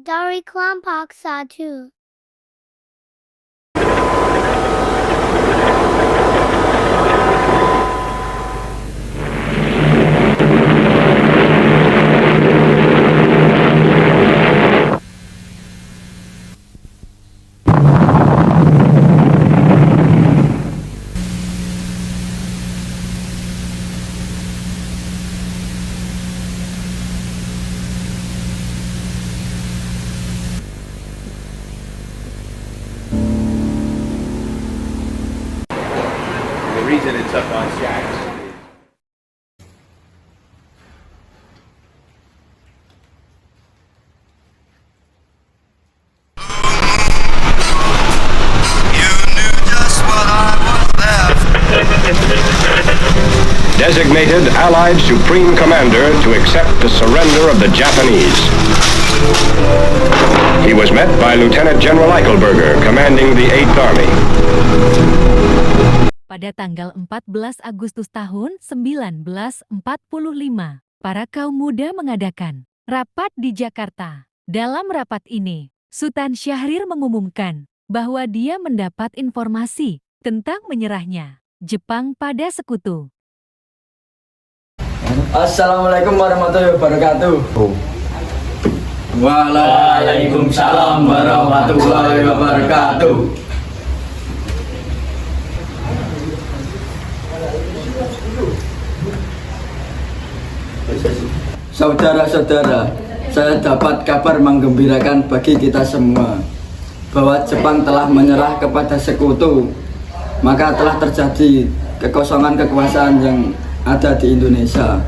dari kelompok 1. The reason it's up on shacks. Designated Allied Supreme Commander to accept the surrender of the Japanese. He was met by Lieutenant General Eichelberger, commanding the 8th Army. Pada tanggal 14 Agustus tahun 1945, para kaum muda mengadakan rapat di Jakarta. Dalam rapat ini, Sultan Syahrir mengumumkan bahwa dia mendapat informasi tentang menyerahnya Jepang pada sekutu. Assalamualaikum warahmatullahi wabarakatuh. Waalaikumsalam warahmatullahi wabarakatuh. Saudara-saudara, saya dapat kabar menggembirakan bagi kita semua bahwa Jepang telah menyerah kepada sekutu. Maka telah terjadi kekosongan kekuasaan yang ada di Indonesia.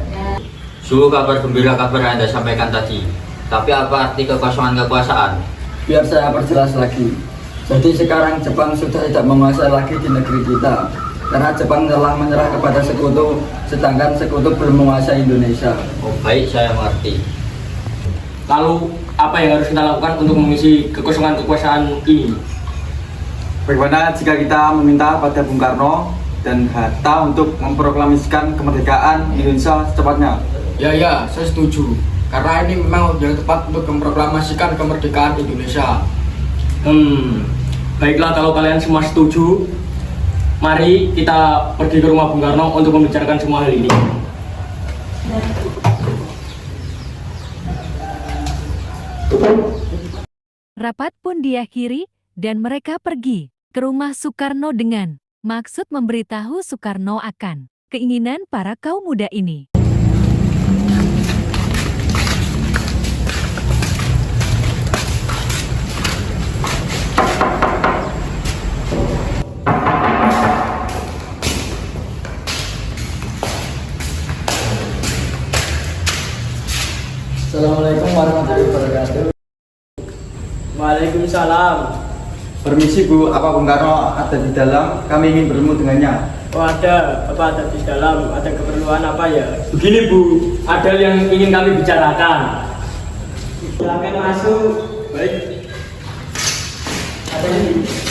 Sungguh kabar gembira kabar yang Anda sampaikan tadi. Tapi apa arti kekosongan kekuasaan? Biar saya perjelas lagi. Jadi sekarang Jepang sudah tidak menguasai lagi di negeri kita, karena Jepang telah menyerah kepada sekutu, sedangkan sekutu belum menguasai Indonesia. Oh, baik, saya mengerti. Lalu apa yang harus kita lakukan untuk mengisi kekosongan kekuasaan ini? Bagaimana jika kita meminta pada Bung Karno dan Hatta untuk memproklamasikan kemerdekaan Indonesia secepatnya? Ya, saya setuju. Karena ini memang yang tepat untuk memproklamasikan kemerdekaan Indonesia. Baiklah, kalau kalian semua setuju, mari kita pergi ke rumah Bung Karno untuk membicarakan semua hal ini. Rapat pun diakhiri dan mereka pergi ke rumah Soekarno dengan maksud memberitahu Soekarno akan keinginan para kaum muda ini. Assalamualaikum warahmatullahi wabarakatuh. Waalaikumsalam. Permisi Bu, apa Bung Karno ada di dalam? Kami ingin bertemu dengannya. Oh, ada. Apa ada di dalam? Ada keperluan apa ya? Begini Bu, ada yang ingin kami bicarakan. Silakan masuk. Baik. Ada ini.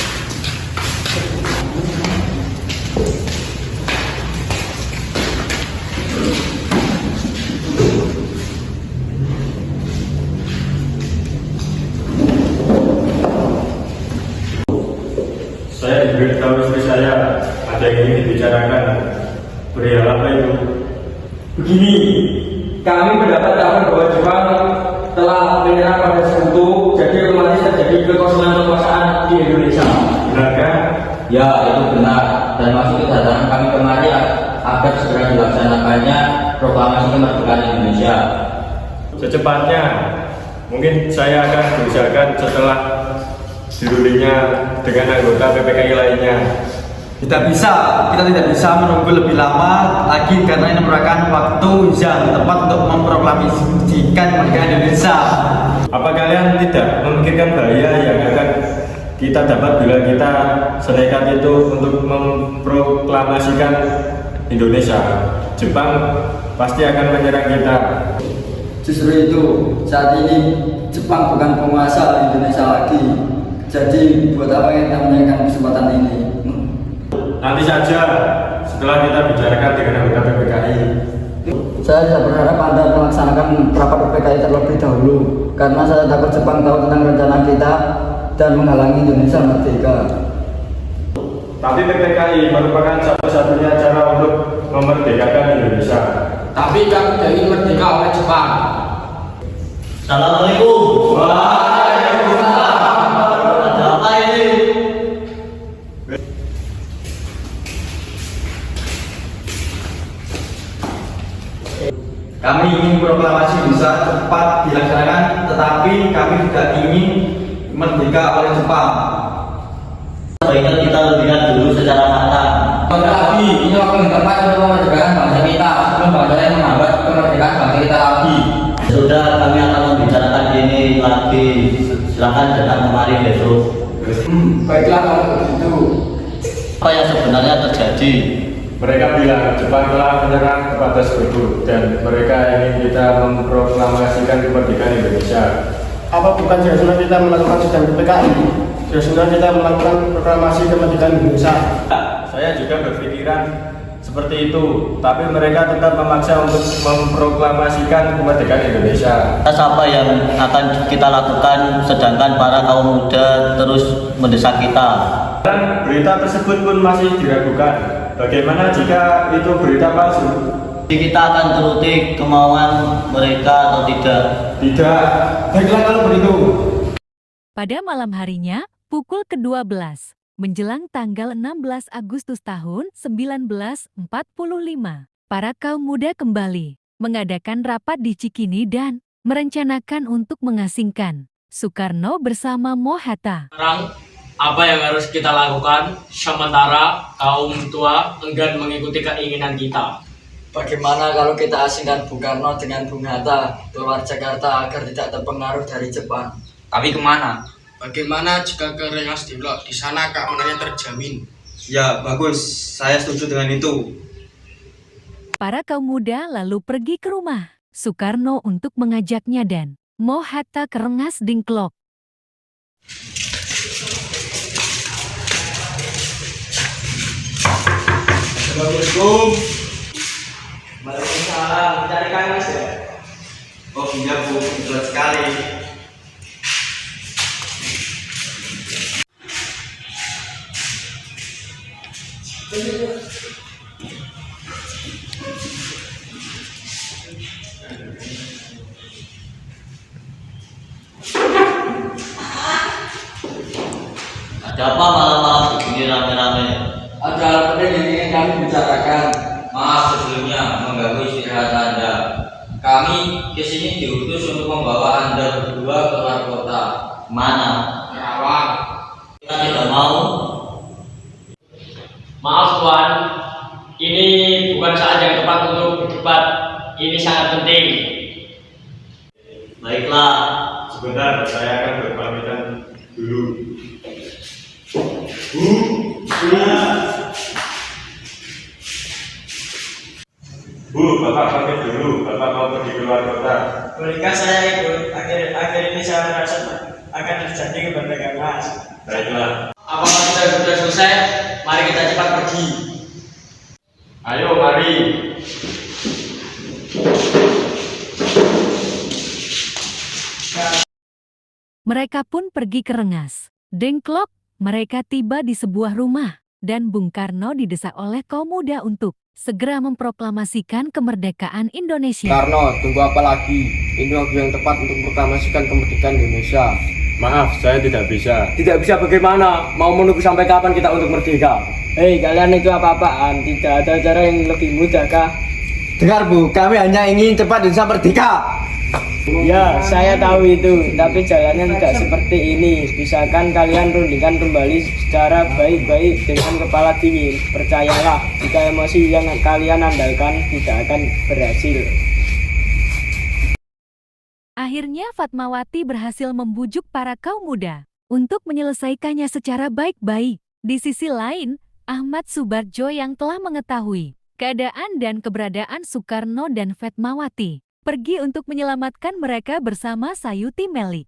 Saya diberitahu istri saya ada yang ingin dibicarakan. Perihal apa itu? Begini, kami mendapat kabar bahwa Jepang telah menyerah pada sekutu, jadi otomatis terjadi kekosongan kekuasaan di Indonesia. Benarkah? Ya, itu benar. Dan maksud kedatangan kami kemari agar segera dilaksanakannya proklamasi kemerdekaan Indonesia. Secepatnya, mungkin saya akan berusahakan setelah dirulingnya dengan anggota PPKI lainnya. Kita tidak bisa menunggu lebih lama lagi karena ini merupakan waktu yang tepat untuk memproklamasikan kemerdekaan Indonesia. Apa kalian tidak memikirkan bahaya yang akan kita dapat bila kita senekat itu untuk memproklamasikan Indonesia? Jepang pasti akan menyerang kita. Justru itu, saat ini Jepang bukan penguasa Indonesia lagi. Jadi buat apa kita menyanyikan kesempatan ini? Nanti saja setelah kita bicarakan dengan anggota PPKI. Saya berharap Anda melaksanakan rapat PPKI terlebih dahulu. karena saya takut Jepang tahu tentang rencana kita dan menghalangi Indonesia merdeka. Tapi PPKI merupakan satu-satunya cara untuk memerdekakan Indonesia. Tapi kami tidak ingin merdeka oleh Jepang. Assalamualaikum. Waalaikumsalam. Ada apa ini? Kami ingin proklamasi bisa cepat dilaksanakan, tetapi kami tidak ingin merdeka oleh Jepang. Sebaiknya kita lihat dulu secara matang. Tapi ini waktu yang tepat untuk memerdekakan bangsa kita sebelum bangsa yang menghambat kemerdekaan bangsa kita lagi. Sudah, kami akan membicarakan ini lagi. Silakan datang kemari besok. Baiklah kalau begitu. Apa yang sebenarnya terjadi? Mereka bilang Jepang telah menyerang kepada Sekutu dan mereka ingin kita memproklamasikan kemerdekaan Indonesia. Apa bukan sudah kita melakukan sidang PPKI? Sudah kita melakukan proklamasi kemerdekaan Indonesia. Saya juga berpikiran seperti itu, tapi mereka tetap memaksa untuk memproklamasikan kemerdekaan Indonesia. Atas apa yang akan kita lakukan sedangkan para kaum muda terus mendesak kita? Dan berita tersebut pun masih diragukan. Bagaimana jika itu berita palsu? Jadi kita akan turuti kemauan mereka atau tidak? Tidak. Baiklah kalau begitu. Pada malam harinya, pukul ke-12, menjelang tanggal 16 Agustus tahun 1945, para kaum muda kembali mengadakan rapat di Cikini dan merencanakan untuk mengasingkan Soekarno bersama Mohatta. Sekarang, apa yang harus kita lakukan sementara kaum tua enggan mengikuti keinginan kita? Bagaimana kalau kita asingkan Bung Karno dengan Bung Hatta keluar Jakarta agar tidak terpengaruh dari Jepang? Tapi kemana? Bagaimana jika ke Rengas Dengklok? Di sana keamanannya terjamin. Ya, bagus. Saya setuju dengan itu. Para kaum muda lalu pergi ke rumah Soekarno untuk mengajaknya dan Mohatta ke Rengas Dengklok. Assalamualaikum. Waalaikumsalam. Mencari Kang Mas ya? Oh iya Bu, betul sekali. Ada apa malam-malam begini rame-rame? Ada hal penting yang ingin kami bicarakan. Maaf sebelumnya mengganggu istirahat Anda. Kami kesini diutus untuk membawa Anda berdua keluar kota. Mana? Kerawang. Kita tidak mau. Maaf Tuan, ini bukan saat yang tepat untuk berdebat. Ini sangat penting. Baiklah. Sebentar, saya akan berpamitan dulu. Bu, Bapak pamit dulu. Bapak mau pergi keluar kota. Bolehkah saya ikut? Akhir ini saya merasa akan terjadi kemerdekaan Mas. Baiklah. Apakah kita sudah selesai? Mari kita cepat pergi. Ayo, mari. Mereka pun pergi ke Rengas Dengklok. Mereka tiba di sebuah rumah dan Bung Karno didesak oleh kaum muda untuk segera memproklamasikan kemerdekaan Indonesia. Karno, tunggu apa lagi? Ini waktu yang tepat untuk memproklamasikan kemerdekaan Indonesia. Maaf, saya tidak bisa. Tidak bisa bagaimana? Mau menunggu sampai kapan kita untuk merdeka? Hei, kalian itu apa-apaan? Tidak ada cara yang lebih mudah kah? Dengar Bu, kami hanya ingin cepat Indonesia merdeka. Ya, saya tahu itu, tapi jalannya tidak seperti ini. Bisakah kalian rundingkan kembali secara baik-baik dengan kepala dingin? Percayalah, jika emosi yang kalian andalkan tidak akan berhasil. Akhirnya Fatmawati berhasil membujuk para kaum muda untuk menyelesaikannya secara baik-baik. Di sisi lain, Ahmad Subarjo yang telah mengetahui keadaan dan keberadaan Soekarno dan Fatmawati pergi untuk menyelamatkan mereka bersama Sayuti Melik.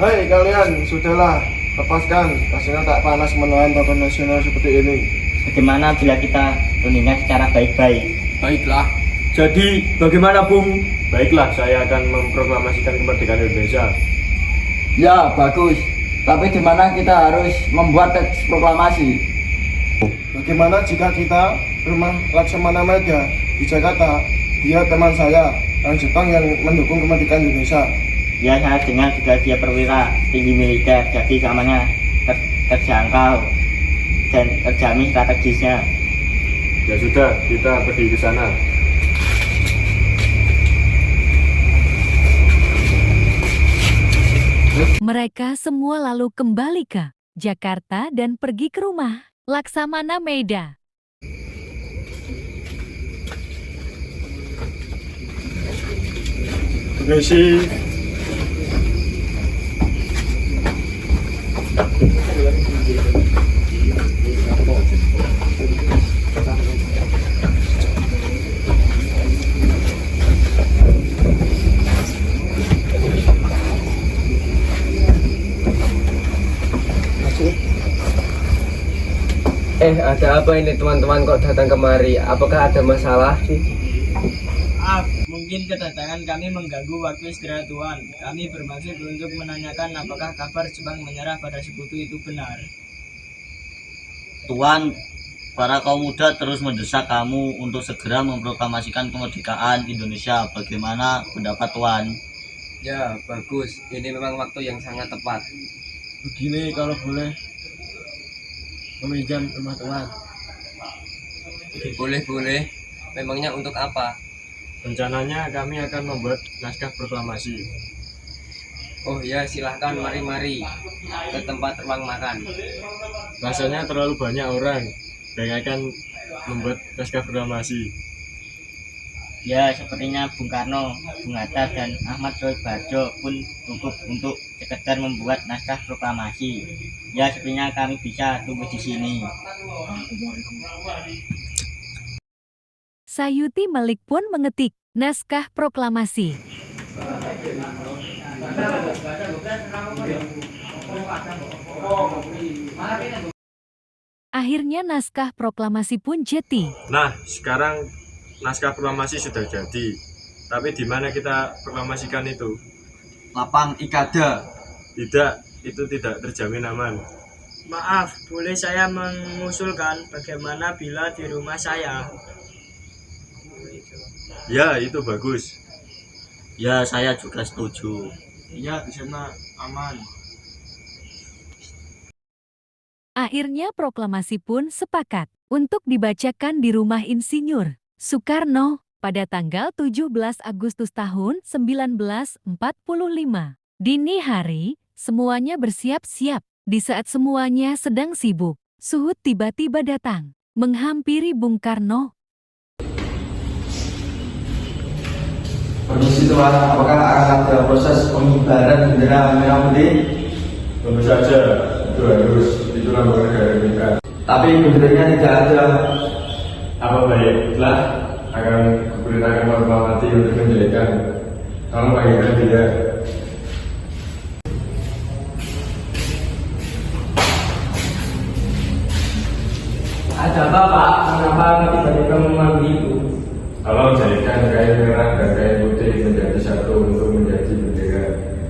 Hei kalian, sudahlah, lepaskan. Kasihan tak panas menahan tokoh nasional seperti ini. Bagaimana bila kita rundingkan secara baik-baik? Baiklah. Jadi, bagaimana Bung? Baiklah, saya akan memproklamasikan kemerdekaan Indonesia. Ya, bagus. Tapi di mana kita harus membuat teks proklamasi? Bagaimana jika kita rumah Laksamana Maeda di Jakarta, dia teman saya, orang Jepang yang mendukung kemerdekaan Indonesia. Ya, saya dengar juga dia perwira tinggi militer, jadi keamanannya terjangkau dan terjamin strategisnya. Ya sudah, kita pergi ke sana. Mereka semua lalu kembali ke Jakarta dan pergi ke rumah Laksamana Maeda. Terima kasih. Ada apa ini teman-teman kok datang kemari? Apakah ada masalah sih? Mungkin kedatangan kami mengganggu waktu istirahat Tuan. Kami bermaksud untuk menanyakan apakah kabar Jepang menyerah pada sekutu itu benar. Tuan, para kaum muda terus mendesak kamu untuk segera memproklamasikan kemerdekaan Indonesia. Bagaimana pendapat Tuan? Ya, bagus. Ini memang waktu yang sangat tepat. Begini, kalau boleh meminjam rumah Tuan. Boleh. Memangnya untuk apa? Rencananya kami akan membuat naskah proklamasi. Oh ya, silahkan mari ke tempat ruang makan. Rasanya terlalu banyak orang yang akan membuat naskah proklamasi. Ya, sepertinya Bung Karno, Bung Hatta, dan Ahmad Soeharto pun cukup untuk sekedar membuat naskah proklamasi. Ya, sepertinya kami bisa tunggu di sini. Sayuti Malik pun mengetik naskah proklamasi. Akhirnya naskah proklamasi pun jadi. Nah, sekarang naskah proklamasi sudah jadi. Tapi di mana kita proklamasikan itu? Lapang Ikada. Tidak, itu tidak terjamin aman. Maaf, boleh saya mengusulkan bagaimana bila di rumah saya? Ya, itu bagus. Ya, saya juga setuju. Iya, di sana aman. Akhirnya proklamasi pun sepakat untuk dibacakan di rumah Insinyur Soekarno pada tanggal 17 Agustus tahun 1945. Dini hari, semuanya bersiap-siap. Di saat semuanya sedang sibuk, Suhut tiba-tiba datang, menghampiri Bung Karno. Permisi Tuan, apakah akan ada proses pengibaran bendera merah putih? Tentu saja, itu harus. Itu lambang negara kita. Tapi benderanya tidak ada. Apa baiklah, akan kuperintahkan menghormati untuk menjadikan. Tolong panggilkan dia. Ada apa Pak? Kenapa tiba-tiba memanggil itu? Tolong jadikan kain merah dan kain putih menjadi satu untuk menjadi bendera.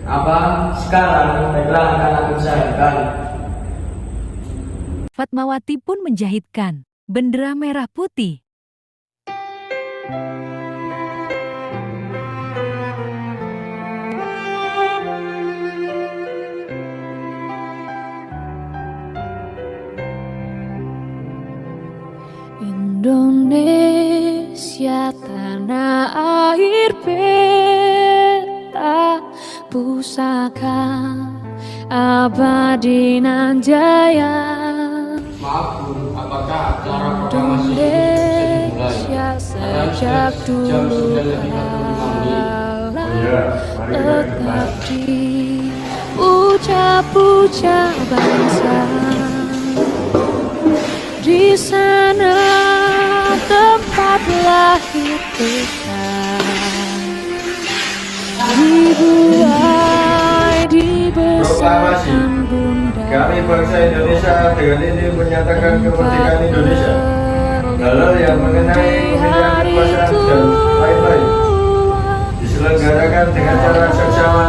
Apa? Sekarang baiklah akan aku usahakan. Fatmawati pun menjahitkan bendera merah putih. Indonesia tanah air peta pusaka abadi nan jaya. Maaf Bu, apakah acara proklamasi itu Indonesia sejak dulu tetap di ucap-ucap bangsa. Di sana tempat lahir kita, dibuai dibesarkan bunda. Kami bangsa Indonesia dengan ini menyatakan kemerdekaan Indonesia. Hal yang mengenai pemilihan kekuasaan dan lain-lain diselenggarakan dengan cara seksama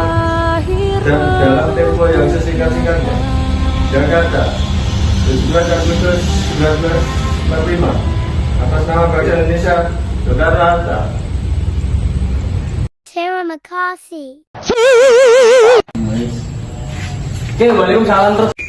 dan dalam tempo yang sesingkat-singkatnya. Jakarta, 17 Agustus 1945. Atas nama bangsa Indonesia, Soekarno-Hatta. Terima kasih. Oke, Waalaikumsalam terus.